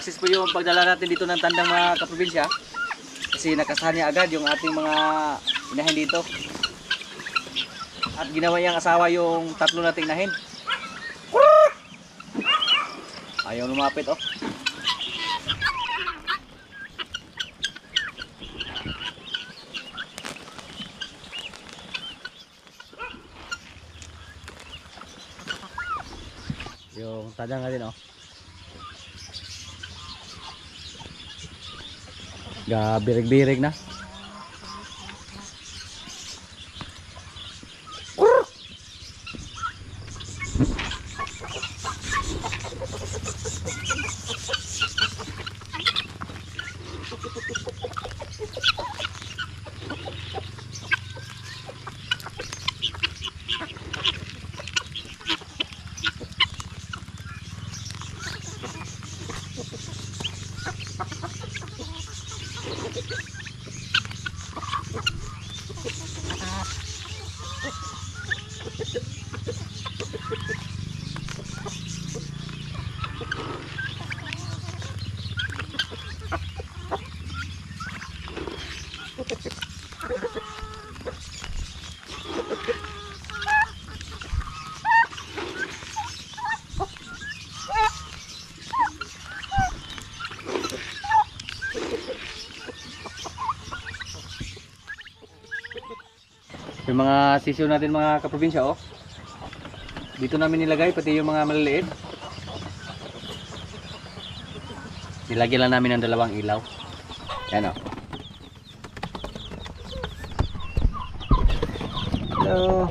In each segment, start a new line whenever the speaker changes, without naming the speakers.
success po yung pagdala natin dito ng tandang mga kaprobinsya. Kasi nakasanya agad yung ating mga inahin dito. At ginawa niyang asawa yung tatlo nating inahin. Ayaw lumapit oh. Yung tadang natin oh. Birig-birig na. Yung mga sisyo natin mga kaprobinsya oh. Dito namin nilagay pati yung mga maliliit. Nilagyan lang namin ng dalawang ilaw. Yan oh. Hello.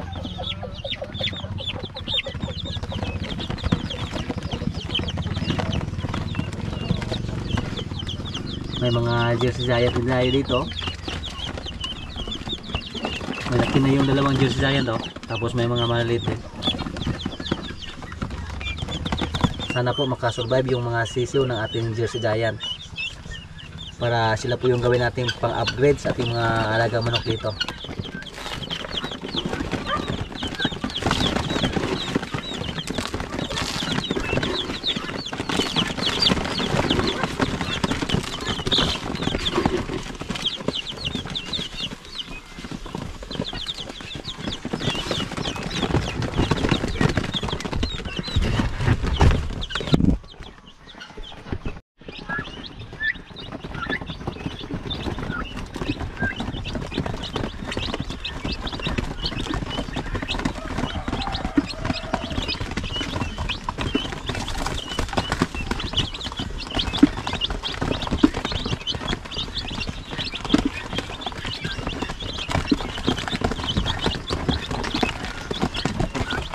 May mga Jersey Giant din tayo dito. Malaki na yung dalawang Jersey Giant oh. Tapos may mga maliliit din. Sana po makasurvive yung mga sisiw ng ating Jersey Giant. Para sila po yung gawin natin pang-upgrade sa ating mga alagang manok dito.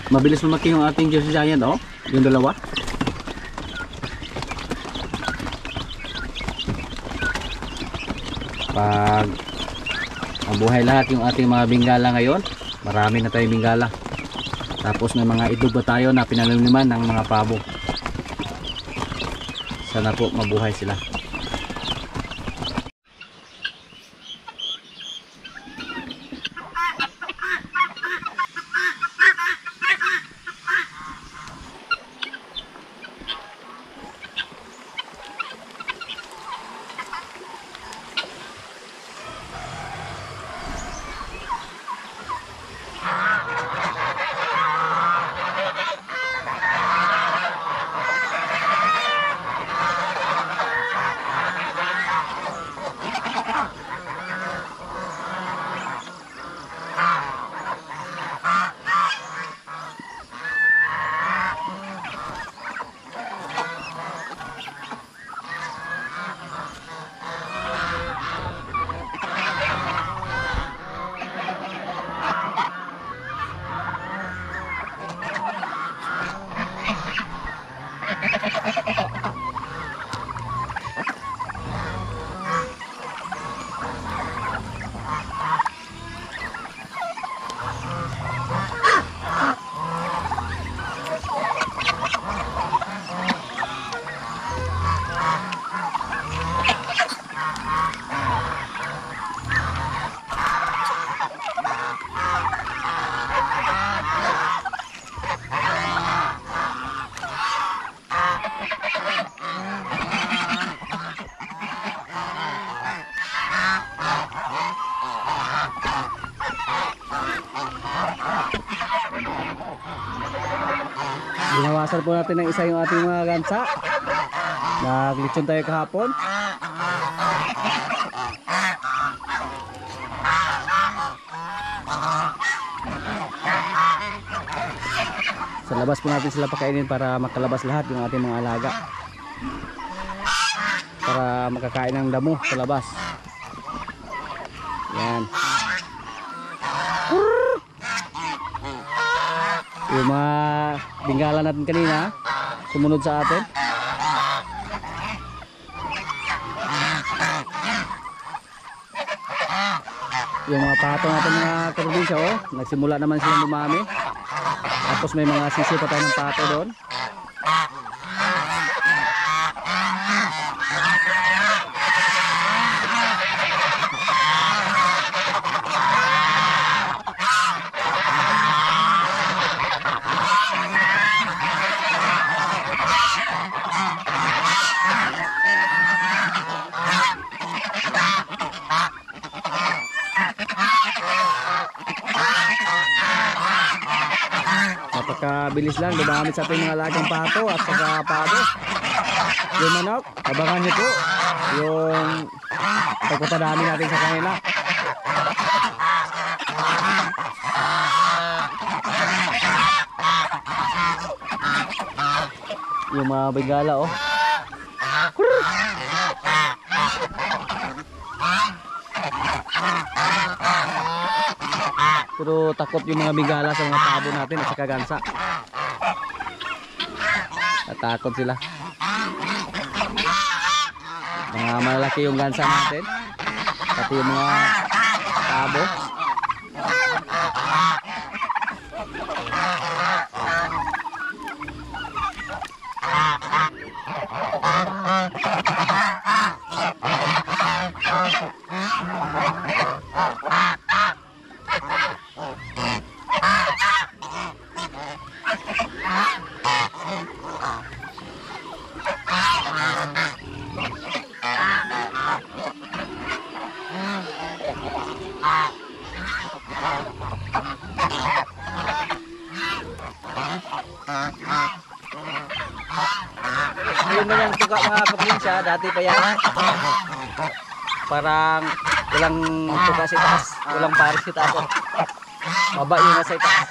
Mabilis lumaki yung ating Jersey Giant oh, yung dalawa. Pag mabuhay lahat yung ating mga bingala ngayon, marami na tayong bingala. Tapos may mga itlog pa tayo na pinananiman ng mga pabo. Sana po mabuhay sila. Binawasan po natin ng isa yung ating mga gansa. Naglitsyon tayo kahapon. Sa labas po natin sila pakainin para makalabas lahat yung ating mga alaga. Para makakain ng damo sa labas. Yan. Yung mga bingala natin kanina sumunod sa atin. Yung mga pato natin mga kaprobinsya, oh, nagsimula naman silang dumami. Tapos may mga sisi pa tayo ng pato doon. Napakabilis lang, dumamit sa ating mga alagang pato at saka pabo. Yung manok, abangan nyo po yung pagpapadami natin sa kanila. Yung mga bigala, oh. Pero takot yung mga bigala sa mga pabo natin at saka gansa. Natakot sila. Mga malaki yung gansa natin. Pati yung mga pabo. Yun na yung tuka mga kaprinsya, dati pa yan. Parang walang tuka sa taas, walang paris sa taas. Baba yun na sa taas.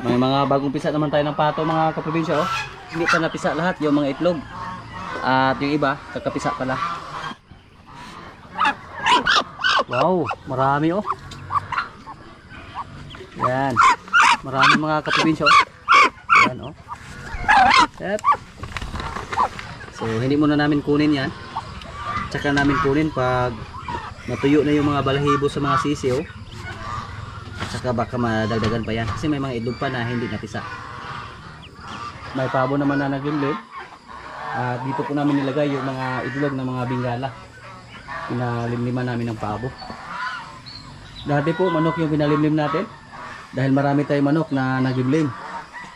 May mga bagong pisa naman tayo ng pato mga kaprobinsya, oh. Hindi pa napisa lahat yung mga itlog. At yung iba, kakapisa pala. Wow, marami, oh. Yan. Marami mga kaprobinsya, oh. Yan, oh. Set. So, hindi muna namin kunin yan. Tsaka namin kunin pag natuyo na yung mga balahibo sa mga sisiw. Saka baka madagdagan pa yan kasi may mga itlog pa na hindi napisa. May pabo naman na naglimlim. At dito po namin nilagay yung mga itlog ng mga bingala. Pinalimliman namin ng pabo. Dati po manok yung pinalimlim natin. Dahil marami tayong manok na nagibling.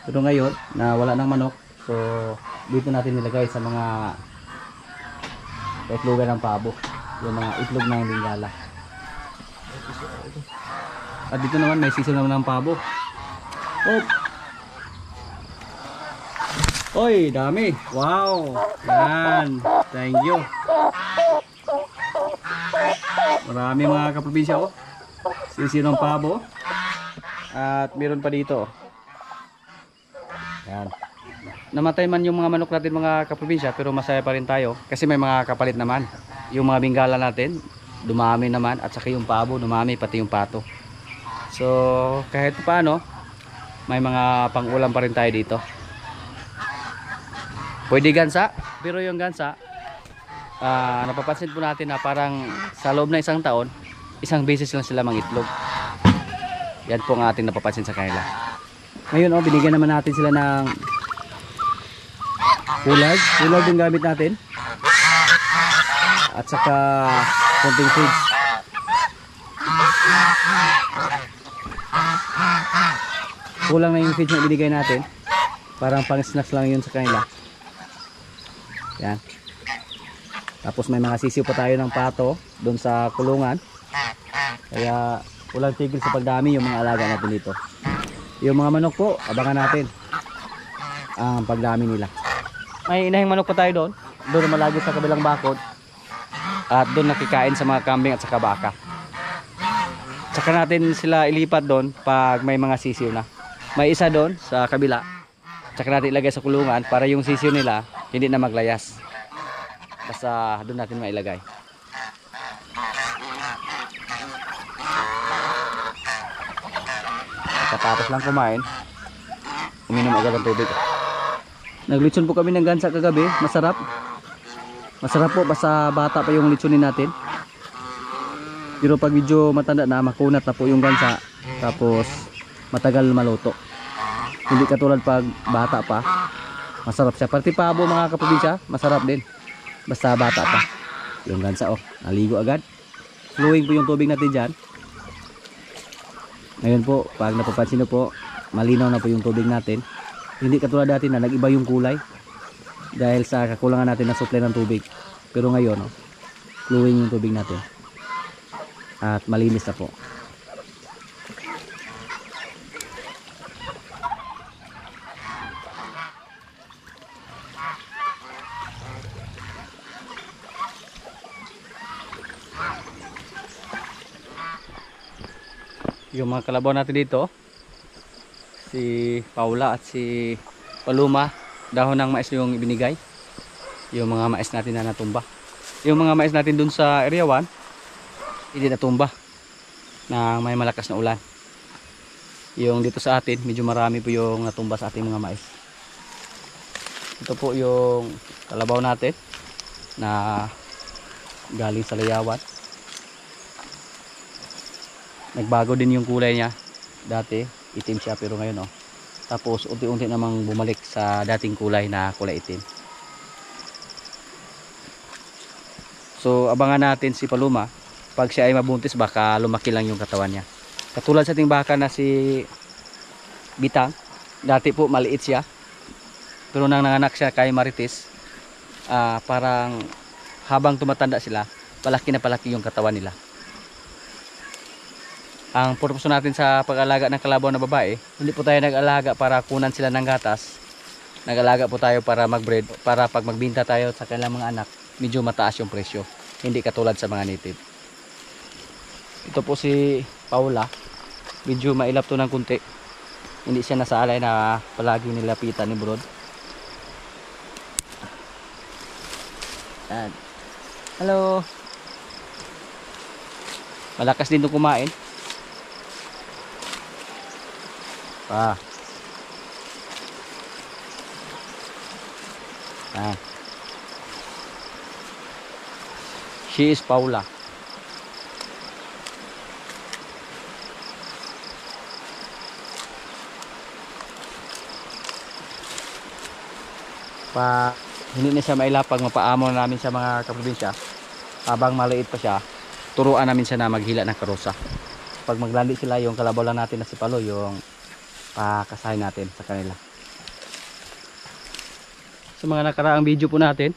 Pero ngayon na wala ng manok, so dito natin nilagay sa mga itlogan ng pabo, yung mga itlog ng Bengala. At dito naman may sisiw naman ng pabo. Oh. Oy, dami. Wow. Yan. Thank you. Marami mga kaprobinsya oh. Sisiw ng pabo. At meron pa dito. Yan. Namatay man yung mga manok natin mga kaprobinsya, pero masaya pa rin tayo kasi may mga kapalit naman. Yung mga Bengala natin dumami naman, at saka yung pabo dumami, pati yung pato. So kahit paano may mga pang-ulam pa rin tayo dito. Pwede gansa, pero yung gansa napapansin po natin na parang sa loob na isang taon, isang beses lang sila mangitlog. Yan po ang ating napapansin sa kanila. Ngayon binigyan naman natin sila ng ulag yung gamit natin, at saka konting feeds. Kulang na yung feeds na binigay natin, parang pang snacks lang yun sa kanila. Yan. Tapos may mga sisiw pa tayo ng pato doon sa kulungan, kaya walang tigil sa pagdami yung mga alaga natin dito. Yung mga manok po, abangan natin ang pagdami nila. May inahing manok pa tayo doon malagi sa kabilang bakod, at doon nakikain sa mga kambing at saka baka. Tsaka natin sila ilipat doon pag may mga sisiw na. May isa doon sa kabila, tsaka natin ilagay sa kulungan para yung sisiw nila hindi na maglayas. Basta doon natin mailagay. Tapos lang kumain, uminom agad ng tubig. Naglitson po kami ng gansa kagabi, masarap. Masarap po, basta bata pa yung litsonin natin. Pero pag medyo matanda na, makunat na po yung gansa, tapos matagal maluto. Hindi katulad pag bata pa, masarap siya. Pati pabo mga kaprobinsya, masarap din. Basta bata pa. Yung gansa naligo agad. Flowing po yung tubig natin dyan. Ngayon po, pag napapansin nyo po, malinaw na po yung tubig natin. Hindi katulad dati na nag-iba yung kulay dahil sa kakulangan natin na supply ng tubig. Pero ngayon flowing yung tubig natin at malinis na po. Yung mga kalabaw natin dito, si Paula at si Paloma, dahon ng mais yung ibinigay. Yung mga mais natin na natumba. Yung mga mais natin dun sa area 1, hindi natumba na may malakas na ulan. Yung dito sa atin, medyo marami po yung natumba sa ating mga mais. Ito po yung kalabaw natin na galing sa layawan. Nagbago din yung kulay niya. Dati itim siya, pero ngayon tapos unti-unti namang bumalik sa dating kulay na kulay itim. So abangan natin si Paloma. Pag siya ay mabuntis, baka lumaki lang yung katawan niya. Katulad sa ating baka na si Bitang, dati po maliit siya, pero nang nanganak siya kay Marites, parang habang tumatanda sila, palaki na palaki yung katawan nila. Ang purpose natin sa pag-alaga ng kalabaw na babae, hindi po tayo nag-alaga para kunan sila ng gatas. Nag-alaga po tayo para mag-breed, para pag magbinta tayo sa kanilang mga anak, medyo mataas yung presyo. Hindi katulad sa mga native. Ito po si Paula, medyo mailap to ng kunti. Hindi siya nasalay na palagi nilapitan ni Brod. Yan. Hello. Malakas din itong kumain. She is Paula. Hindi na siya mailapag, mapaamo na namin sa mga kaprobinsya. Habang maliit pa siya, turuan namin siya na maghila ng karosa. pag maglandi sila, yung kalabaw lang natin na si Palo, yung pakasahin natin sa kanila. Sa mga nakaraang video po natin,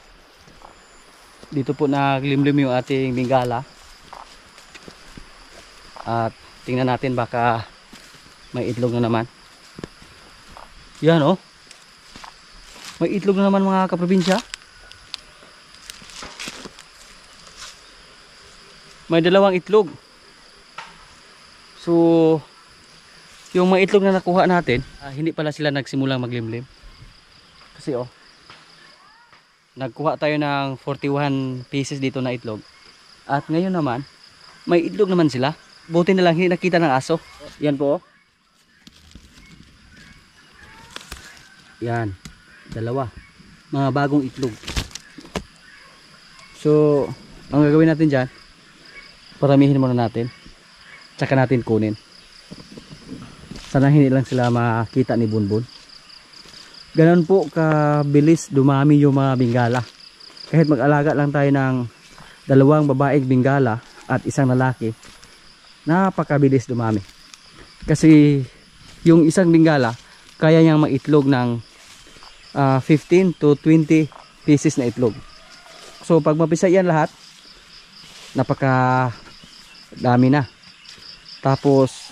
dito po naglimlim yung ating bingala. At tingnan natin, baka may itlog na naman. Yan oh. May itlog na naman mga kaprobinsya. May dalawang itlog. So yung mga itlog na nakuha natin, hindi pala sila nagsimulang maglimlim. Kasi oh, nagkuha tayo ng 41 pieces dito na itlog. At ngayon naman, may itlog naman sila. Buti na lang hindi nakita ng aso. Yan po oh. Yan, dalawa. Mga bagong itlog. So ang gagawin natin dyan, paramihin muna natin, tsaka natin kunin. Sana hindi lang sila makita ni Bunbun. Ganon po kabilis dumami yung mga bingala. Kahit mag-alaga lang tayo ng dalawang babaeng bingala at isang lalaki, napakabilis dumami. Kasi yung isang bingala kaya niyang maitlog ng 15 to 20 pieces na itlog. So pag mapisa yan lahat, napaka dami na. Tapos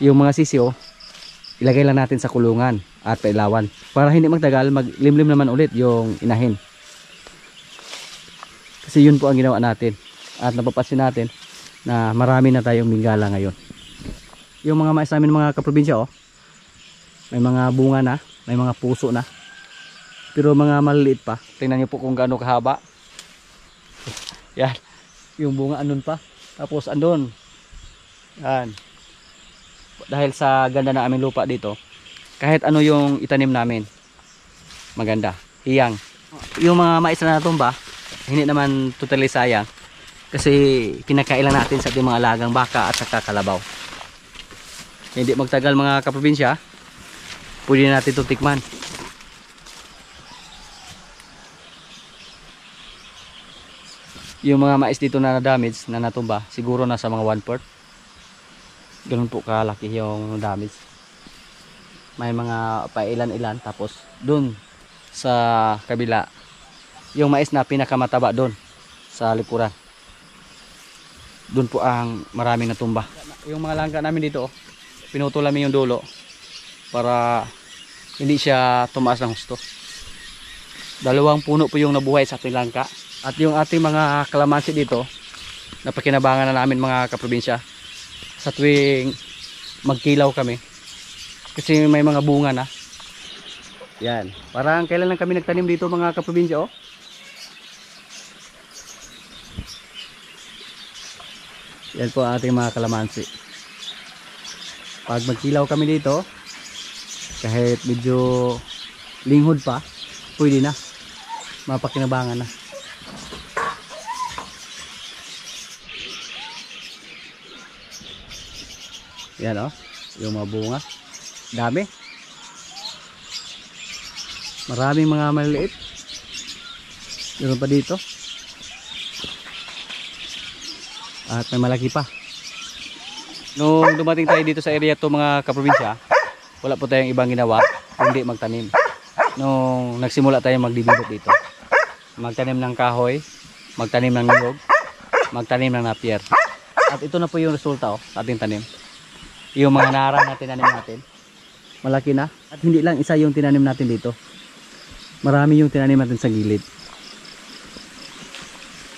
yung mga sisiyo, ilagay lang natin sa kulungan at pailawan para hindi magtagal, maglimlim naman ulit yung inahin. Kasi yun po ang ginawa natin. At napapansin natin na marami na tayong bingala ngayon. Yung mga mais namin mga kaprobinsya oh, may mga bunga na, may mga puso na, pero mga maliliit pa. Tingnan nyo po kung gaano kahaba. Yan, yung bunga andun pa, tapos andun. Yan. Dahil sa ganda na aming lupa dito, kahit ano yung itanim namin, maganda, hiyang. Yung mga mais na natumba, hindi naman totally sayang, kasi pinakailan natin sa ating mga alagang baka at saka kalabaw. Hindi magtagal mga kaprobinsya, pwede natin ito tikman. Yung mga mais dito na damage, na natumba, siguro nasa mga 1/4. Ganun po kalaki yung damage. May mga pailan-ilan. Tapos dun sa kabila, yung mais na pinakamataba dun sa likuran, dun po ang maraming natumba. Yung mga langka namin dito, pinutol namin yung dulo para hindi siya tumaas ng husto. Dalawang puno po yung nabuhay sa ating langka. At yung ating mga kalamansi dito, napakinabangan na namin mga kaprobinsya sa tuwing magkilaw kami, kasi may mga bunga na. Yan, parang kailan lang kami nagtanim dito mga kaprobinsya oh. Yan po ang ating mga kalamansi. Pag magkilaw kami dito, kahit medyo linghod pa, pwede na, mapakinabangan na. Yan oh, yung mga bunga, dami. Maraming mga maliliit. Meron pa dito. At may malaki pa. Nung dumating tayo dito sa area to mga kaprobinsya, wala po tayong ibang ginawa kundi magtanim. Nung nagsimula tayo magdidilot dito, magtanim ng kahoy, magtanim ng niyog, magtanim ng napier. At ito na po yung resulta oh, sa ating tanim. Yung mga nara na tinanim natin, malaki na. At hindi lang isa yung tinanim natin dito, marami yung tinanim natin sa gilid.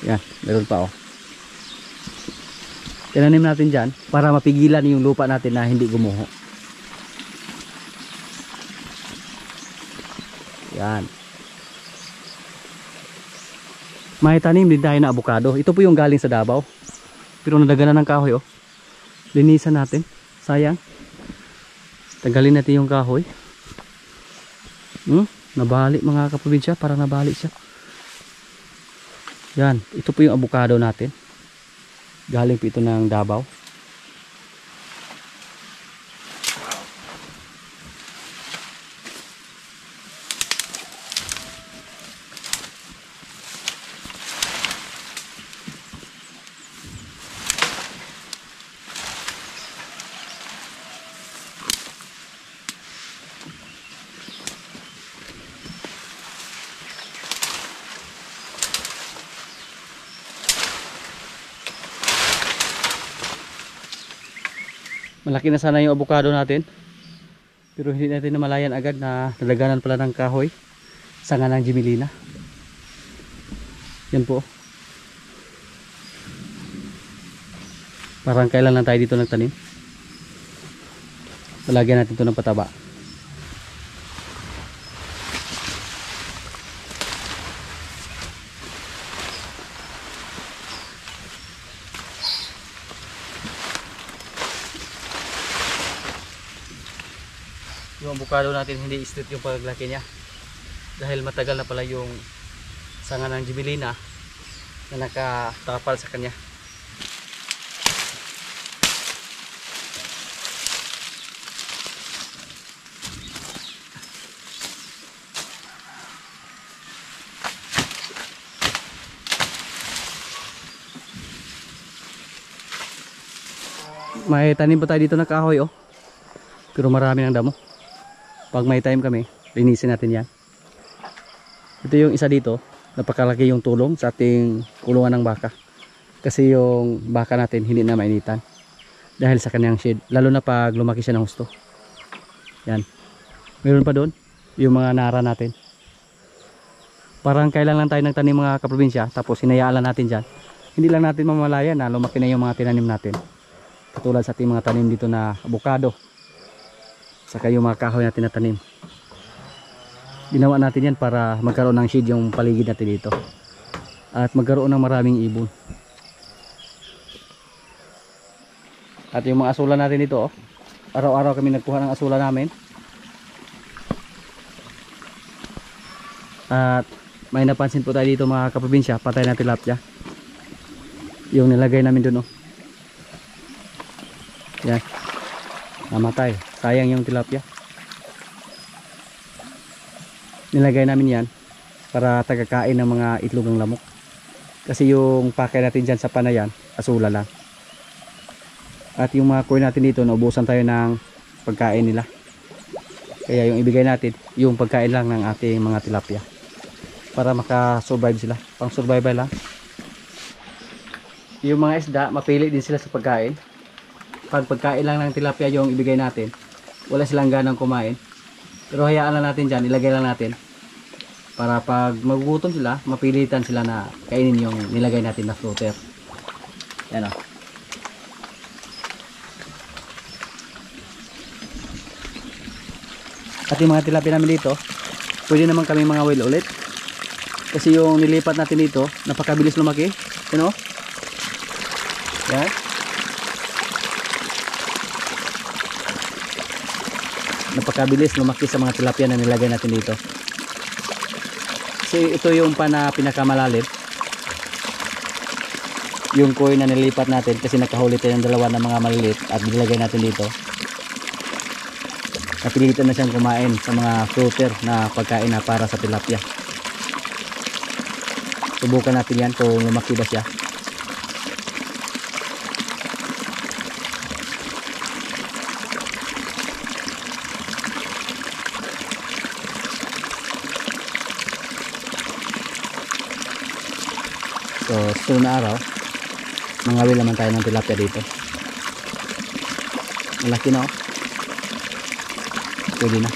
Yan, meron pa oh. Tinanim natin dyan para mapigilan yung lupa natin na hindi gumuho. Yan. May tanim din tayo na avocado. Ito po yung galing sa Davao, pero nadaganan ng kahoy oh. Linisan natin, sayang. Tagalin natin yung kahoy. Nabali mga kaprobinsya, parang nabali siya. Yan, ito po yung avocado natin. Galing po ito ng Davao. Malaki na sana yung avocado natin. Pero hindi natin namalayan agad na nadaganan pala ng kahoy. Sanga ng Gemellina. Yan po. Parang kailan lang tayo dito nagtanim. Palagyan natin ito ng pataba. Yung avocado natin hindi straight yung paglaki niya dahil matagal na pala yung sanga ng Gemellina na nakatapal sa kanya. May tanim pa tayo dito na kahoy oh, pero marami ng damo. Pag may time kami, linisin natin yan. Ito yung isa dito, napakalaki yung tulong sa ating kulungan ng baka. Kasi yung baka natin hindi na mainitan dahil sa kanyang shade, lalo na pag lumaki siya ng husto. Yan. Meron pa doon yung mga nara natin. Parang kailan lang tayo nagtanim mga kaprobinsya, tapos hinayaan lang natin dyan. Hindi lang natin mamalayan na lumaki na yung mga tinanim natin. Katulad sa ating mga tanim dito na avocado, saka yung mga kahoy natin na tanim. Ginawa natin yan para magkaroon ng shade yung paligid natin dito at magkaroon ng maraming ibon. At yung mga asula natin dito oh, araw-araw kami nagkuha ng asula namin. At may napansin po tayo dito mga kaprobinsya, patay na tilapia yung nilagay namin dun oh. Yan, namatay, sayang yung tilapia. Nilagay namin yan para tagakain ng mga itlog ng lamok. Kasi yung pakay natin dyan sa panayan, asula lang. At yung mga koi natin dito, naubusan tayo ng pagkain nila. Kaya yung ibigay natin, yung pagkain lang ng ating mga tilapia. Para makasurvive sila, pang survival lang. Yung mga isda, mapili din sila sa pagkain. Pag pagkain lang ng tilapia yung ibigay natin, wala silang ganang kumain. Pero hayaan lang natin dyan, ilagay lang natin para pag magugutom sila, mapilitan sila na kainin yung nilagay natin na floater. Yan o. At yung mga tilapia namin dito, pwede naman kami mga whale ulit. Kasi yung nilipat natin dito, napakabilis lumaki. Yan o. Yan. Napakabilis lumaki sa mga tilapia na nilagay natin dito. Kasi ito yung pinakamalalim, yung koi na nilipat natin kasi nakahuli tayo ng dalawa ng mga maliliit at nilagay natin dito. Napilitan na siyang kumain sa mga floater na pagkain na para sa tilapia. Subukan natin yan kung lumaki ba siya. So, sunod na araw, mangawil naman tayo ng tilapia dito. Malaki na, oh. Pwede na.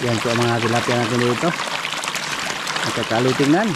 Yan po ang mga tilapia natin dito. Nakakaloy tingnan.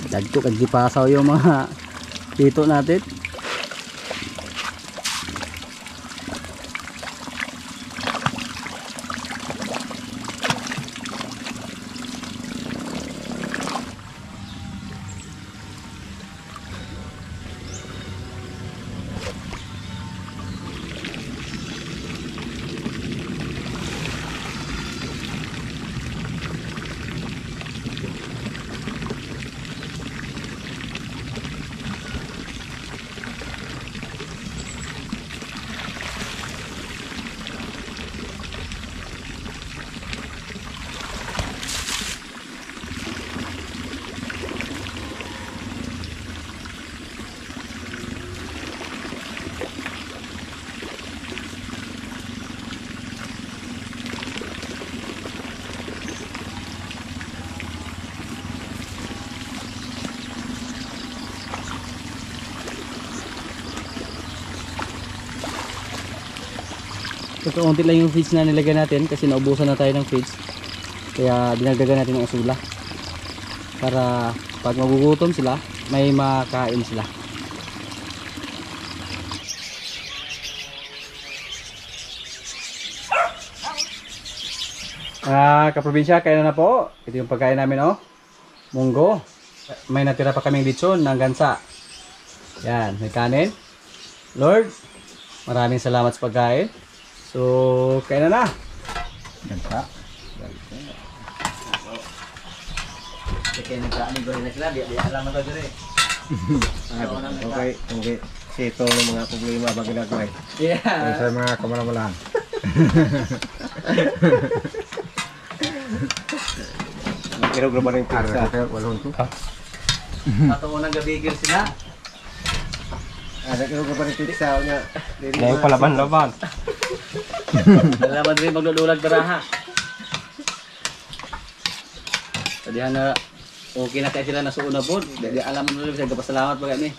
Dagko kag gipasaw yung mga dito natin. Ito unti lang yung feeds na nilagay natin kasi naubusan na tayo ng feeds. Kaya dinagdagan natin ng asula. Para pag magugutom sila, may makain sila. Kaprobinsya, kain na po. Ito yung pagkain namin, oh. Munggo. May natira pa kaming lechon ng gansa. Yan, may kanin. Lord, maraming salamat sa pagkain. So, kain na.
Gansa.
Kaya nagka-anigoy na sila, di alam na dito eh.
Okay. Sito ng mga problema ba ginagawin?
Yeah.
Sa mga kamalamalan. Irog naman yung pizza. Walong to.
Ato unang gabigil sila.
Irog naman yung pizza.
Ngayon pa laban-laban.
Nalaman rin magludulag baraha. Tadihan na okay na kayo sila nasuuna po. Di alam mo nila siya kapasalamat pa kami.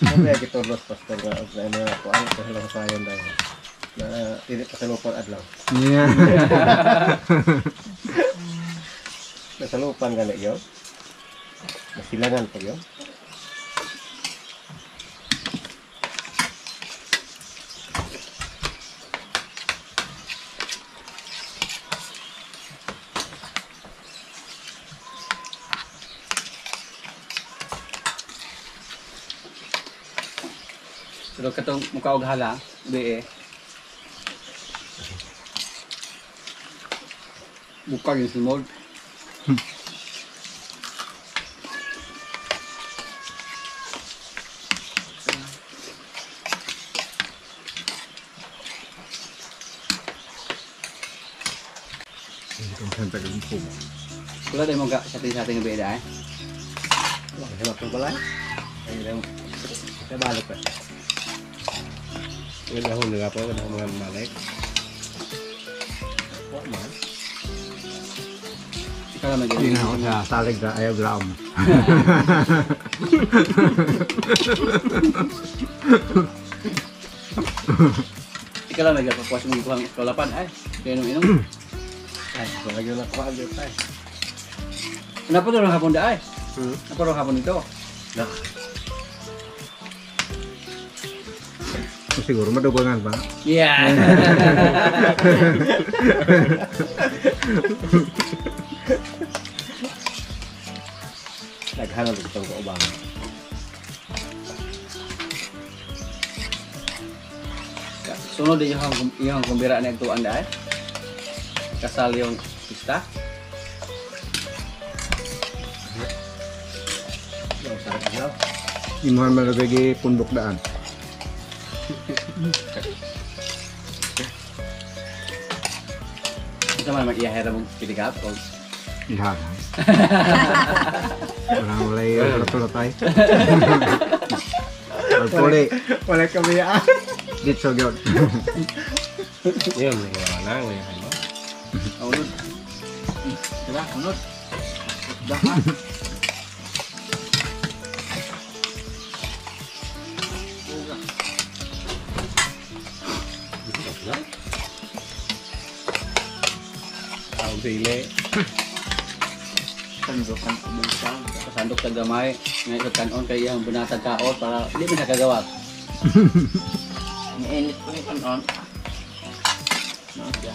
Kaya kitulot pastor nga na kuan sa halang sayon dahil na tinit pa sa lupan adlaw.
Yeah.
Sa lupan gani yo. Masilangan pa yo.
Pero katong mukha og hala, be eh. Buka yung simod. Wala tayo mga sa ating be eh.
Wala pa pala. Ay lang. Sa balik pa. Wala ho nila po wala mga balik. What man?
Ikaw naman
Hindi
ganyan.
na ako sa salig na ayaw gram.
Ikaw lang nagpapuas mo yung kalapan ay. Kaya nung inom.
Ay, wala gyud na kuan gyud tay.
Ano po doon hapon da ay? Ano po hapon ito?
Na.
Siguro madugangan ba?
Yeah.
Naghanap itong kaubang.
Sunod din yung kumbira na ito anda ay. Kasal yung pista.
Yung sarap ano?
Imuhan malagay pundok daan.
Ito man mag-iahera mong piligap o
Ihan. Wala yung tulatay. Pagpuli.
Wala kami ah.
Dito gyud.
Yun, wala nang ano.
unod. Diba? Unod. Daka.
Ang bile.
Sandukan ko mong saan.
Pasandok sa gamay. Ngayon kanon kay iyang bunatag kaot para hindi mo nakagawa.
Mainit ko yung kanon. No, siya.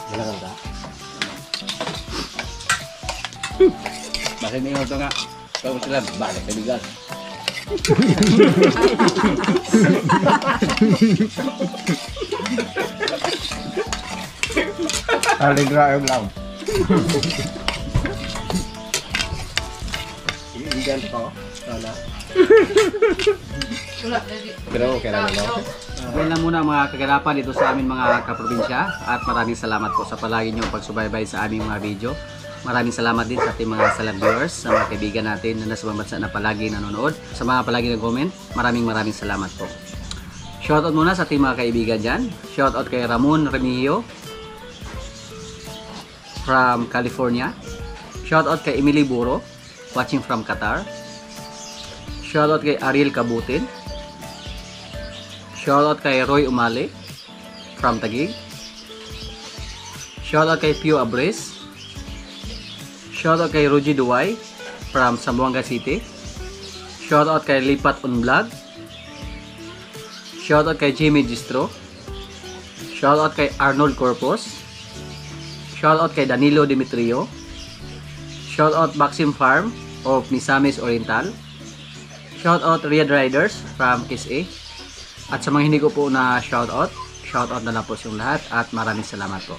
Wala ka. Bakit may ito nga? Kaya sila balik na bigas.
Aligra yung lang.
Iigan ko. Sana.
Pero okay lang no? Yan lang muna mga kaganapan dito sa amin mga kaprobinsya at maraming salamat po sa palagi niyong pagsubaybay sa aming mga video. Maraming salamat din sa ating mga salad viewers, sa mga kaibigan natin na nasa bansa na palagi nanonood, sa mga palagi nag-comment. Maraming salamat po. Shoutout muna sa ating mga kaibigan dyan. Shoutout kay Ramon Remigio from California. Shoutout kay Emily Buro watching from Qatar. Shoutout kay Ariel Kabutin. Shoutout kay Roy Umali from Taguig. Shoutout kay Pio Abres. Shoutout kay Ruji Duway from Zamboanga City. Shoutout kay Lipat Unvlog. Shoutout kay Jimmy Gistro. Shoutout kay Arnold Corpus. Shoutout kay Danilo Dimitrio. Shoutout Maxim Farm of Misamis Oriental. Shoutout Riyadh Riders from KSA. At sa mga hindi ko po na shoutout na lang po sa lahat at maraming salamat po.